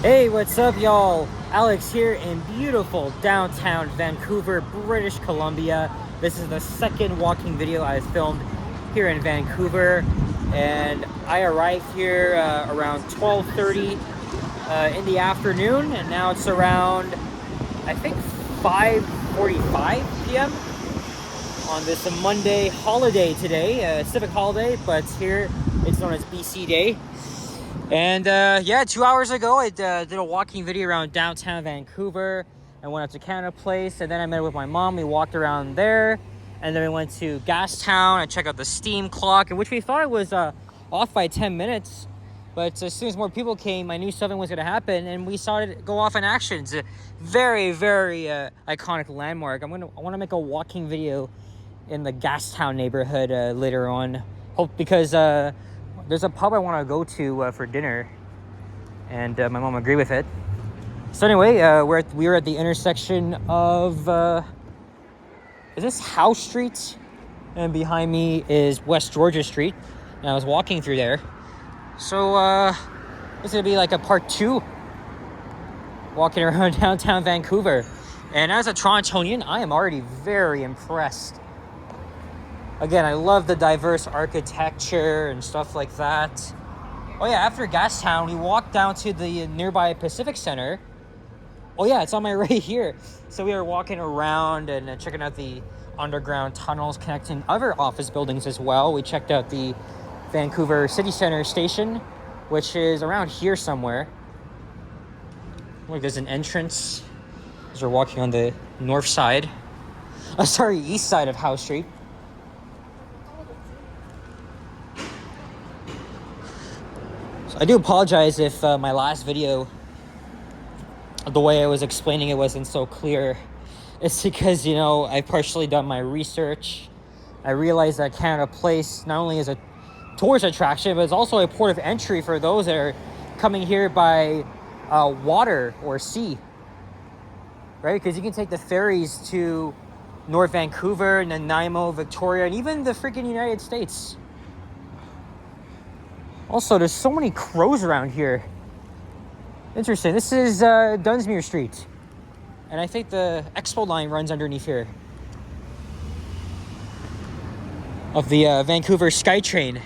Hey, what's up, y'all? Alex here in beautiful downtown Vancouver, British Columbia. This is the second walking video I filmed here in Vancouver, and I arrived here around 12:30 in the afternoon, and now it's around, I think, 5:45 p.m. on this Monday holiday today, civic holiday, but here it's known as BC Day. And yeah, 2 hours ago, I did a walking video around downtown Vancouver. I went up to Canada Place, and then I met with my mom. We walked around there, and then we went to Gastown and checked out the steam clock, which we thought it was off by 10 minutes. But as soon as more people came, I knew something was going to happen, and we saw it go off in action. It's a very, very iconic landmark. I want to make a walking video in the Gastown neighborhood later on, because there's a pub I want to go to for dinner, and my mom agreed with it. So anyway, we were at the intersection of is this Howe Street, and behind me is West Georgia Street, and I was walking through there. So it's gonna be like a part 2, walking around downtown Vancouver. And as a Torontonian, I am already very impressed. Again, I love the diverse architecture and stuff like that. Oh yeah, after Gastown, we walked down to the nearby Pacific Center. Oh yeah, it's on my right here. So we were walking around and checking out the underground tunnels connecting other office buildings as well. We checked out the Vancouver City Center station, which is around here somewhere. Look, there's an entrance as we're walking on the north side. East side of Howe Street. I do apologize if my last video, the way I was explaining it wasn't so clear. It's because, I've partially done my research. I realized that Canada Place not only is a tourist attraction, but it's also a port of entry for those that are coming here by water or sea, right? Because you can take the ferries to North Vancouver, Nanaimo, Victoria, and even the freaking United States. Also, there's so many crows around here. Interesting. This is Dunsmuir Street. And I think the Expo line runs underneath here. Of the Vancouver SkyTrain.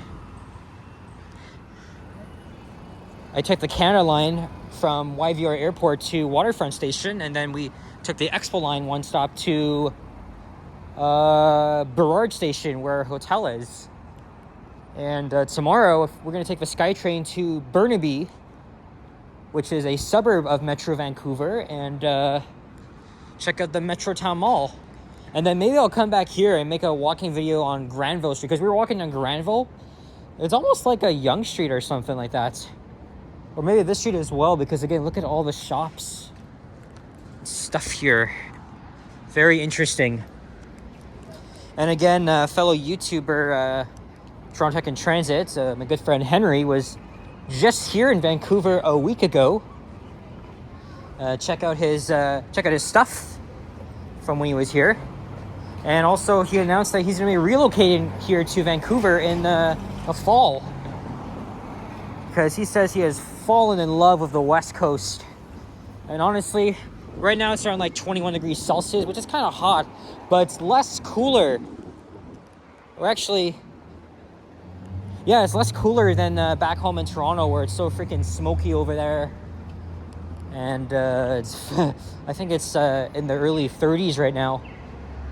I took the Canada line from YVR Airport to Waterfront Station. And then we took the Expo line one stop to Burrard Station, where our hotel is. And tomorrow, we're going to take the SkyTrain to Burnaby, which is a suburb of Metro Vancouver, and check out the Metrotown Mall. And then maybe I'll come back here and make a walking video on Granville Street, because we were walking on Granville. It's almost like a Yonge Street or something like that. Or maybe this street as well, because again, look at all the shops. Stuff here. Very interesting. And again, fellow YouTuber... Toronto Tech in Transit, my good friend Henry was just here in Vancouver a week ago. Check out his stuff from when he was here, and also he announced that he's going to be relocating here to Vancouver in the fall, because he says he has fallen in love with the West Coast. And honestly, right now it's around like 21 degrees Celsius, which is kind of hot, but it's less cooler. Or actually, yeah, it's less cooler than back home in Toronto, where it's so freaking smoky over there. And it's I think it's in the early 30s right now. All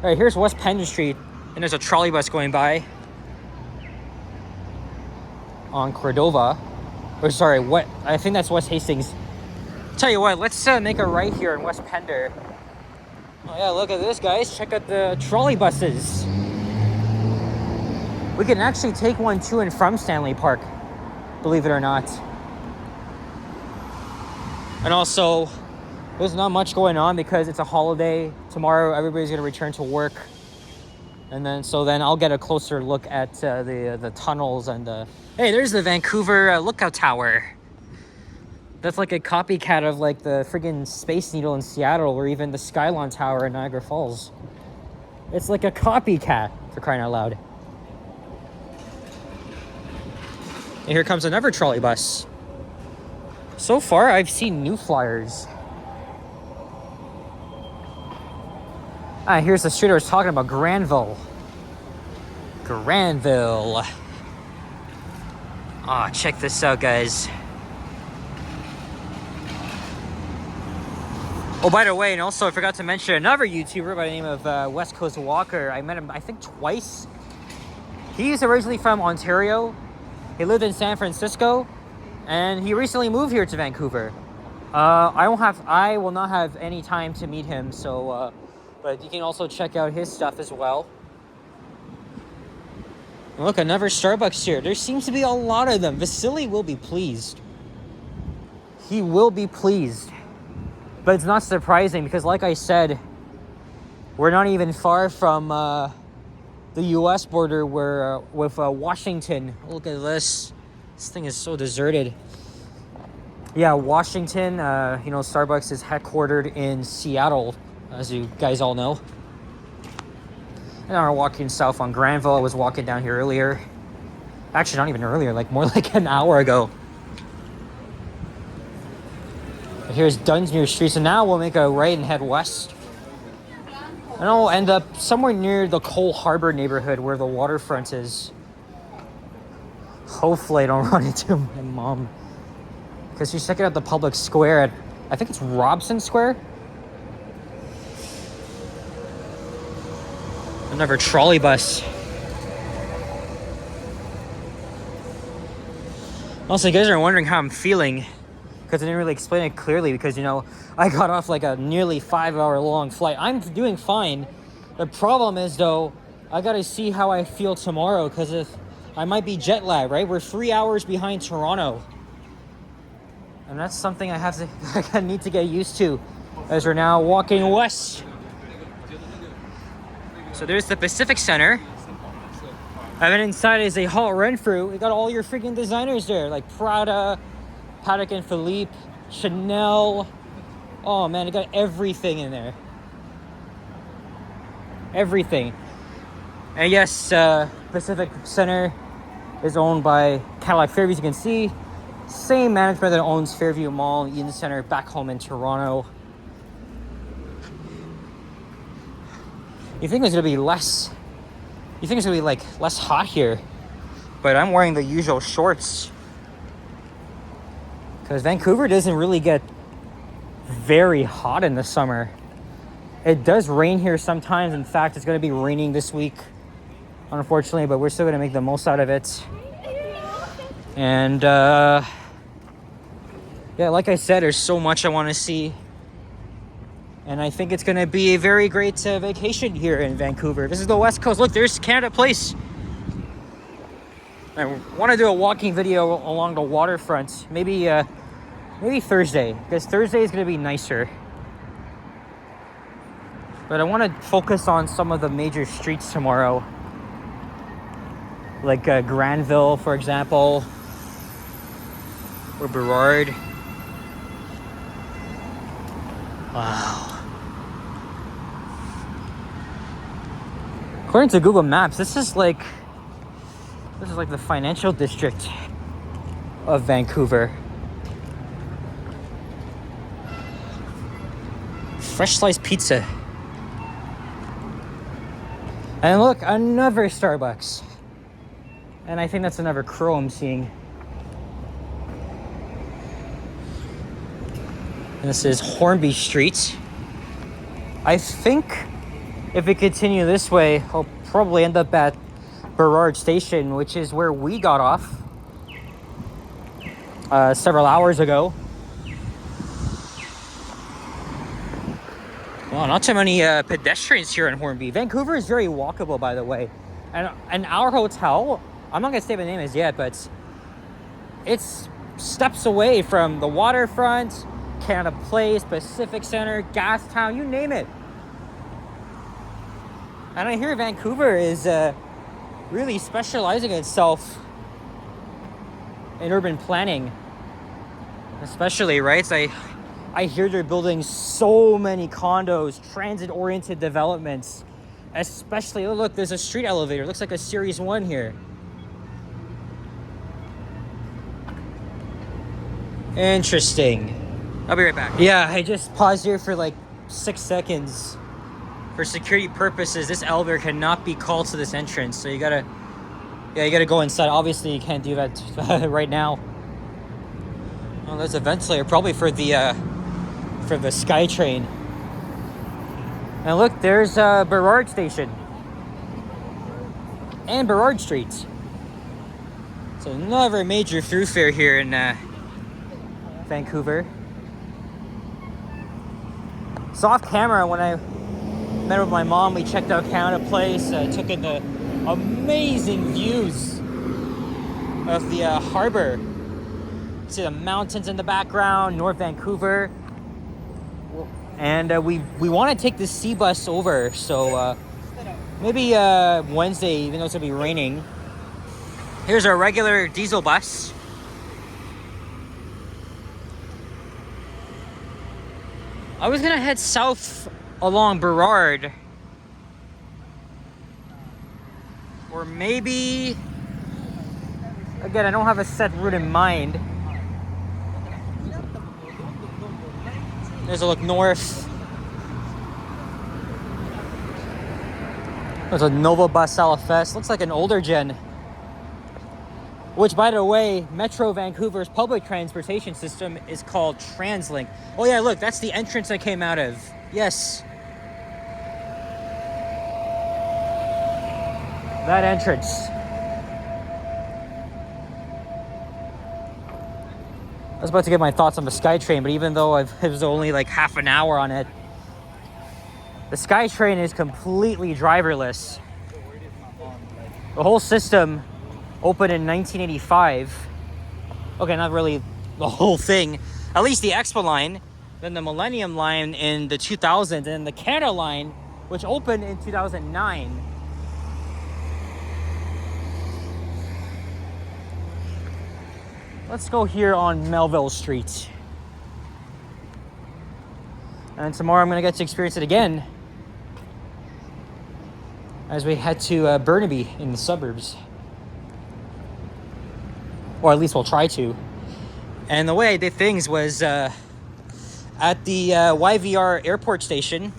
right, here's West Penn Street, and there's a trolley bus going by on Cordova. Or sorry, what? I think that's West Hastings. Tell you what, let's make a right here in West Pender. Oh yeah, look at this, guys. Check out the trolley buses. We can actually take one to and from Stanley Park, believe it or not. And also, there's not much going on because it's a holiday. Tomorrow, everybody's going to return to work. And then I'll get a closer look at the tunnels and hey, there's the Vancouver Lookout Tower. That's like a copycat of like the friggin' Space Needle in Seattle, or even the Skylon Tower in Niagara Falls. It's like a copycat, for crying out loud. And here comes another trolley bus. So far, I've seen new flyers. Ah, here's the street I was talking about, Granville. Granville. Ah, check this out, guys. Oh, by the way, and also I forgot to mention another YouTuber by the name of West Coast Walker. I met him, I think, twice. He's originally from Ontario. He lived in San Francisco, and he recently moved here to Vancouver. I will not have any time to meet him, so but you can also check out his stuff as well. Look, another Starbucks here. There seems to be a lot of them. Vasily will be pleased. He will be pleased. But it's not surprising because, like I said, we're not even far from the U.S. border with Washington. Look at this. This thing is so deserted. Yeah, Washington, you know, Starbucks is headquartered in Seattle, as you guys all know. And now we're walking south on Granville. I was walking down here earlier. Actually, not even earlier, like more like an hour ago. But here's Dunsmuir Street, so now we'll make a right and head west. And I'll end up somewhere near the Cole Harbor neighborhood where the waterfront is. Hopefully I don't run into my mom. Because she's checking out the public square at, I think it's Robson Square? Another trolley bus. Also, you guys are wondering how I'm feeling. Because I didn't really explain it clearly because, you know, I got off like a nearly 5-hour long flight. I'm doing fine. The problem is, though, I got to see how I feel tomorrow because if I might be jet lagged, right? We're 3 hours behind Toronto. And that's something I need to get used to as we're now walking west. So there's the Pacific Center. And then inside is a Hall Renfrew. We got all your freaking designers there, like Prada, Patek and Philippe, Chanel. Oh man, it got everything in there. Everything. And yes, Pacific Center is owned by Cadillac Fairview, as you can see. Same management that owns Fairview Mall, Eden Center, back home in Toronto. You think it's gonna be less? You think it's gonna be like less hot here? But I'm wearing the usual shorts. Because Vancouver doesn't really get very hot in the summer. It does rain here sometimes. In fact, it's going to be raining this week, unfortunately, but we're still going to make the most out of it. And, yeah, like I said, there's so much I want to see. And I think it's going to be a very great vacation here in Vancouver. This is the West Coast. Look, there's Canada Place. I want to do a walking video along the waterfront. Maybe Thursday, because Thursday is going to be nicer. But I want to focus on some of the major streets tomorrow. Like Granville, for example. Or Burrard. Wow. According to Google Maps, this is like the financial district of Vancouver. Fresh sliced pizza. And look, another Starbucks. And I think that's another crow I'm seeing. And this is Hornby Street. I think if we continue this way, I'll probably end up at Burrard Station, which is where we got off several hours ago. Well, not too many pedestrians here in Hornby. Vancouver is very walkable, by the way. And our hotel, I'm not going to say the name as yet, but it's steps away from the waterfront, Canada Place, Pacific Center, Gastown, you name it. And I hear Vancouver is really specializing itself in urban planning, especially, right? I hear they're building so many condos, transit-oriented developments, especially, oh look, there's a street elevator. Looks like a Series 1 here. Interesting. I'll be right back. Yeah, I just paused here for like 6 seconds. For security purposes, this elevator cannot be called to this entrance, so you gotta go inside. Obviously, you can't do that right now. Oh, there's a ventilator, probably for the SkyTrain. And look, there's Burrard Station and Burrard Street. So another major thoroughfare here in Vancouver. So off camera, when I met with my mom, we checked out Canada Place, took in the amazing views of the harbor. See the mountains in the background, North Vancouver. And we want to take the sea bus over, so maybe Wednesday, even though it's going to be raining. Here's our regular diesel bus. I was going to head south along Burrard. Or maybe... Again, I don't have a set route in mind. There's a look north. There's a Nova Bus LFS. Looks like an older gen. Which, by the way, Metro Vancouver's public transportation system is called TransLink. Oh yeah, look, that's the entrance I came out of. Yes. That entrance. I was about to get my thoughts on the SkyTrain, but even though it was only like half an hour on it, the SkyTrain is completely driverless. The whole system opened in 1985. Okay, not really the whole thing. At least the Expo line, then the Millennium line in the 2000s, and the Canada line, which opened in 2009. Let's go here on Melville Street. And tomorrow I'm going to get to experience it again as we head to Burnaby in the suburbs. Or at least we'll try to. And the way I did things was at the YVR airport station,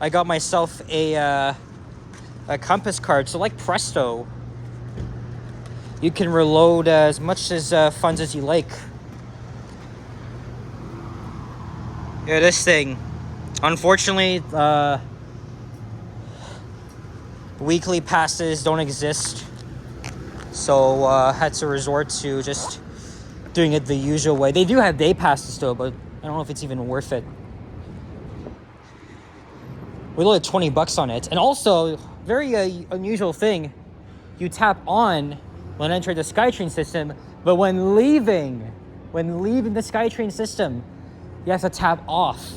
I got myself a compass card. So like Presto, you can reload as much as funds as you like. Yeah, this thing. Unfortunately, weekly passes don't exist. So had to resort to just doing it the usual way. They do have day passes though, but I don't know if it's even worth it. We loaded $20 on it. And also, very unusual thing, you tap on when entering the SkyTrain system, but when leaving the SkyTrain system, you have to tap off.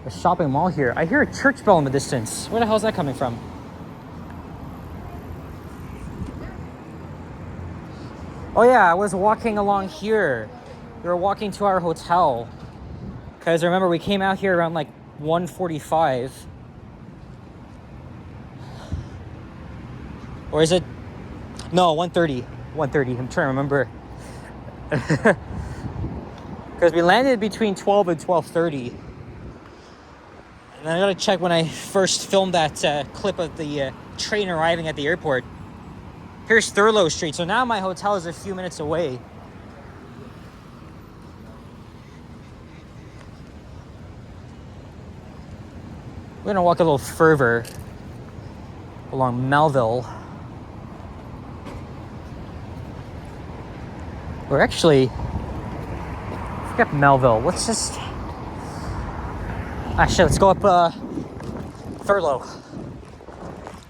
The shopping mall here. I hear a church bell in the distance. Where the hell is that coming from? Oh yeah, I was walking along here. We were walking to our hotel. Because remember, we came out here around like 1:45. Or is it? No, 1:30. 1:30. I'm trying to remember. Because we landed between 12 and 12:30. And I gotta check when I first filmed that clip of the train arriving at the airport. Here's Thurlow Street. So now my hotel is a few minutes away. We're gonna walk a little further along Melville. We're actually, forget Melville. Let's just, actually, let's go up Thurlow.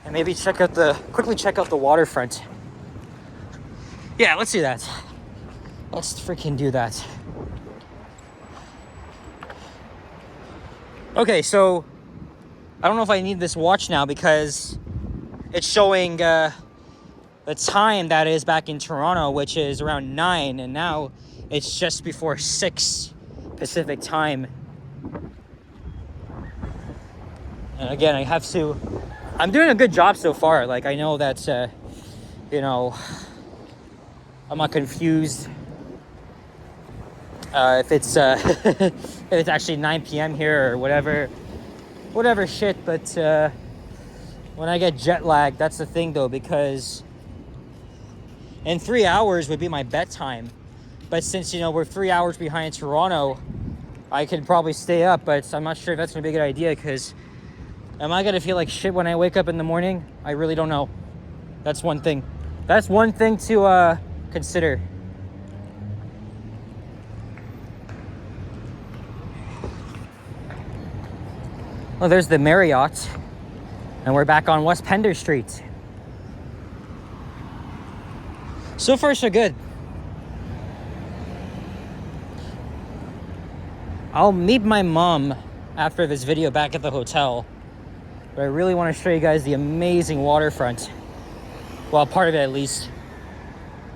And maybe quickly check out the waterfront. Yeah, let's do that. Let's freaking do that. Okay, so I don't know if I need this watch now because it's showing the time that is back in Toronto, which is around 9, and now it's just before 6 Pacific time. And again, I'm doing a good job so far. Like, I know that, I'm not confused if it's if it's actually 9 p.m. here or whatever shit. But when I get jet lag, that's the thing though, because in 3 hours would be my bedtime. But since, you know, we're 3 hours behind Toronto, I could probably stay up, but I'm not sure if that's gonna be a good idea, because am I gonna feel like shit when I wake up in the morning? I really don't know. That's one thing. That's one thing to consider. Well, there's the Marriott, and we're back on West Pender Street. So far, so good. I'll meet my mom after this video back at the hotel, but I really want to show you guys the amazing waterfront. Well, part of it at least.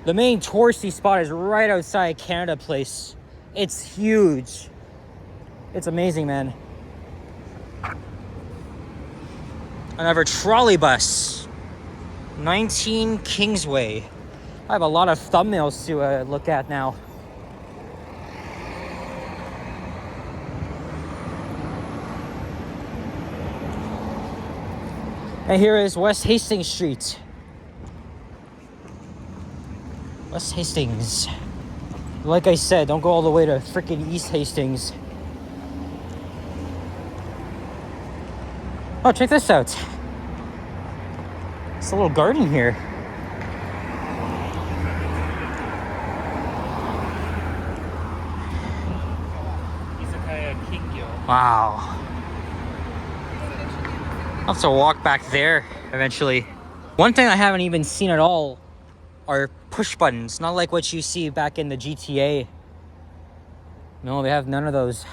The main touristy spot is right outside Canada Place. It's huge. It's amazing, man. Another trolley bus. 19 Kingsway. I have a lot of thumbnails to look at now. And here is West Hastings Street. West Hastings. Like I said, don't go all the way to freaking East Hastings. Oh, check this out. It's a little garden here. Wow. I'll have to walk back there eventually. One thing I haven't even seen at all are push buttons. Not like what you see back in the GTA. No, they have none of those.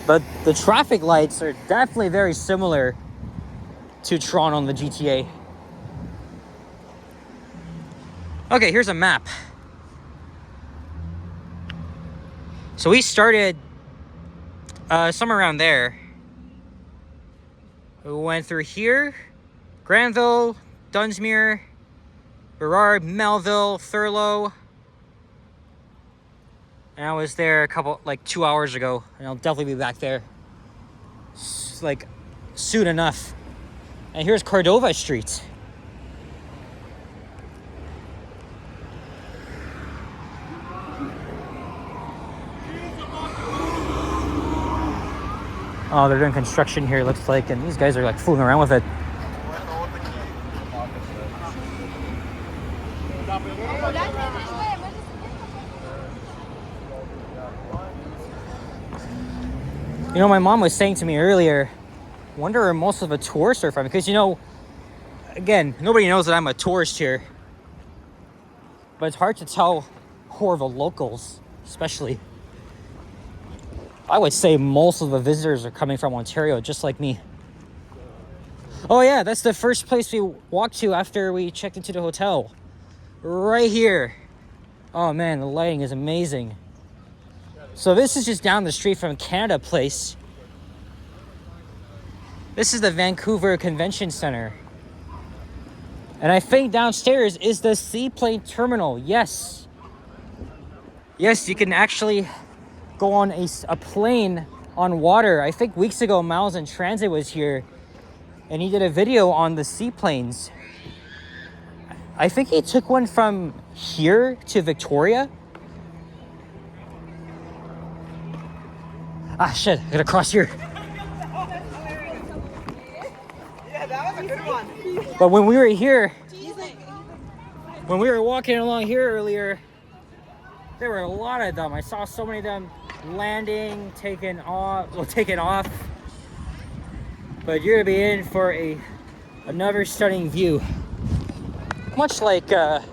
But the traffic lights are definitely very similar to Toronto on the GTA. Okay, here's a map. So we started somewhere around there. We went through here, Granville, Dunsmuir, Burrard, Melville, Thurlow. And I was there 2 hours ago, and I'll definitely be back there like soon enough. And here's Cordova Street. Oh, they're doing construction here, looks like, and these guys are like fooling around with it. You know, my mom was saying to me earlier, wonder where most of the tourists are from, because, you know, again, nobody knows that I'm a tourist here, but it's hard to tell who are the locals, especially. I would say most of the visitors are coming from Ontario, just like me. Oh yeah, that's the first place we walked to after we checked into the hotel. Right here. Oh man, the lighting is amazing. So this is just down the street from Canada Place. This is the Vancouver Convention Center. And I think downstairs is the seaplane terminal. Yes. Yes, you can actually go on a plane on water. I think weeks ago, Miles in Transit was here, and he did a video on the seaplanes. I think he took one from here to Victoria. Ah, shit, I gotta cross here. Yeah, that was a good one. But when we were here, when we were walking along here earlier, there were a lot of them. I saw so many of them landing, taking off. But you're gonna be in for another stunning view. Much like a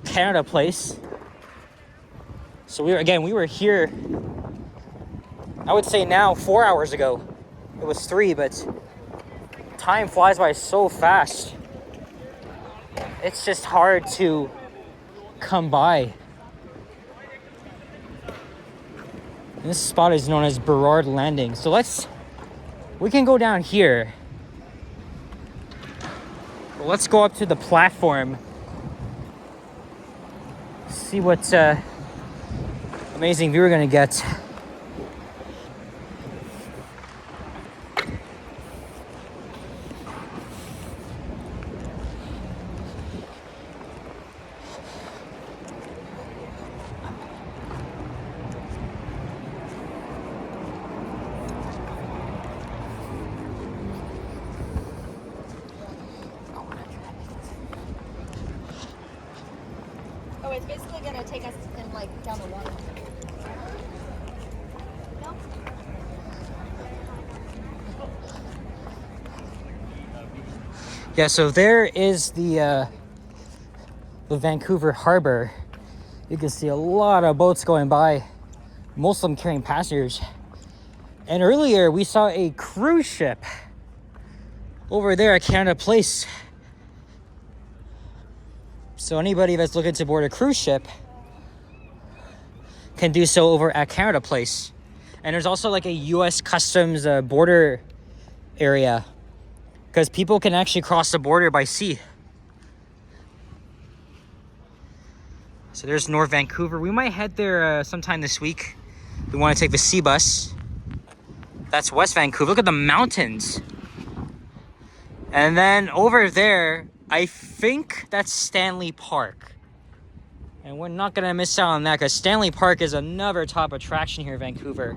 Canada Place. So we were here, I would say now 4 hours ago. It was 3, but time flies by so fast. It's just hard to come by. And this spot is known as Burrard Landing. So we can go down here. Let's go up to the platform see what amazing view we're gonna get. Oh, it's basically gonna take us in like down the water. No? Yeah, so there is the Vancouver harbor. You can see a lot of boats going by, most of them carrying passengers. And earlier we saw a cruise ship over there at Canada Place. So anybody that's looking to board a cruise ship can do so over at Canada Place. And there's also like a US Customs border area, because people can actually cross the border by sea. So there's North Vancouver. We might head there sometime this week. We want to take the sea bus. That's West Vancouver. Look at the mountains. And then over there, I think that's Stanley Park. And we're not going to miss out on that, because Stanley Park is another top attraction here in Vancouver.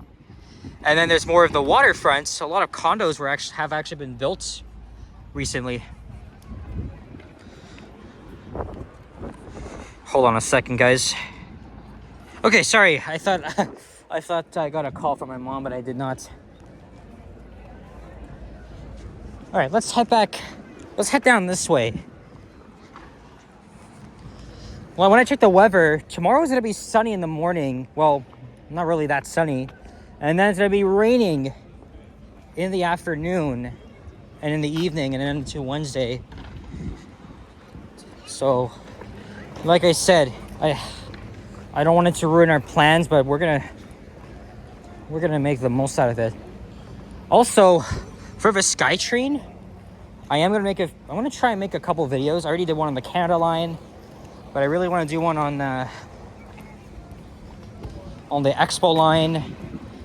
And then there's more of the waterfront. So a lot of condos have actually been built recently. Hold on a second, guys. Okay, sorry. I thought I got a call from my mom, but I did not. All right, let's head back. Let's head down this way. Well, when I checked the weather, tomorrow's gonna be sunny in the morning. Well, not really that sunny. And then it's gonna be raining in the afternoon and in the evening, and then into Wednesday. So, like I said, I don't want it to ruin our plans, but we're gonna make the most out of it. Also, for the SkyTrain, I want to try and make a couple videos. I already did one on the Canada line, but I really want to do one on the Expo line.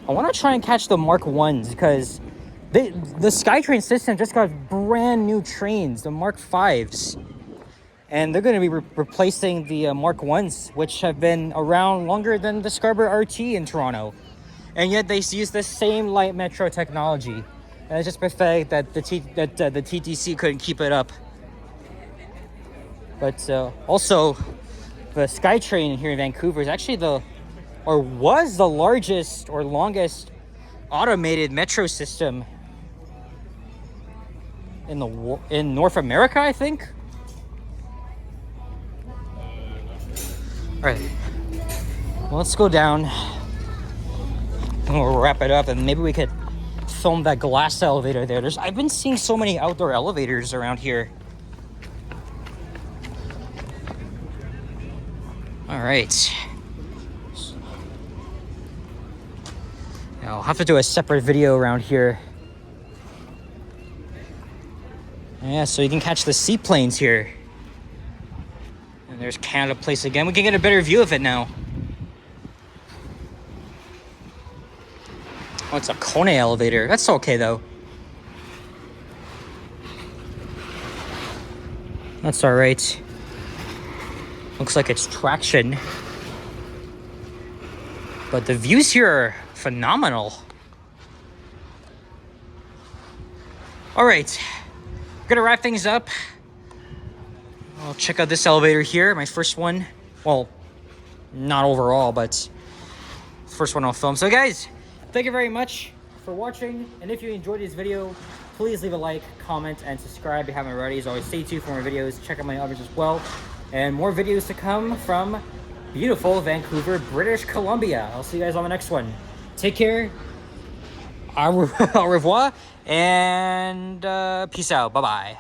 I want to try and catch the Mark 1s, because the SkyTrain system just got brand new trains, the Mark 5s. And they're going to be replacing the Mark 1s, which have been around longer than the Scarborough RT in Toronto. And yet they use the same light metro technology. And it's just pathetic that the TTC couldn't keep it up. But also, the SkyTrain here in Vancouver is actually was the largest or longest automated metro system in North America, I think. All right, well, let's go down and we'll wrap it up, and maybe we could film that glass elevator there. I've been seeing so many outdoor elevators around here. All right. Now, I'll have to do a separate video around here. Yeah, so you can catch the seaplanes here. And there's Canada Place again. We can get a better view of it now. Oh, it's a Kone elevator. That's okay, though. That's all right. Looks like it's traction. But the views here are phenomenal. All right. We're gonna wrap things up. I'll check out this elevator here. My first one. Well, not overall, but first one I'll film. So guys, thank you very much for watching. And if you enjoyed this video, please leave a like, comment, and subscribe if you haven't already. As always, stay tuned for more videos. Check out my others as well. And more videos to come from beautiful Vancouver, British Columbia. I'll see you guys on the next one. Take care. Au revoir. And peace out. Bye-bye.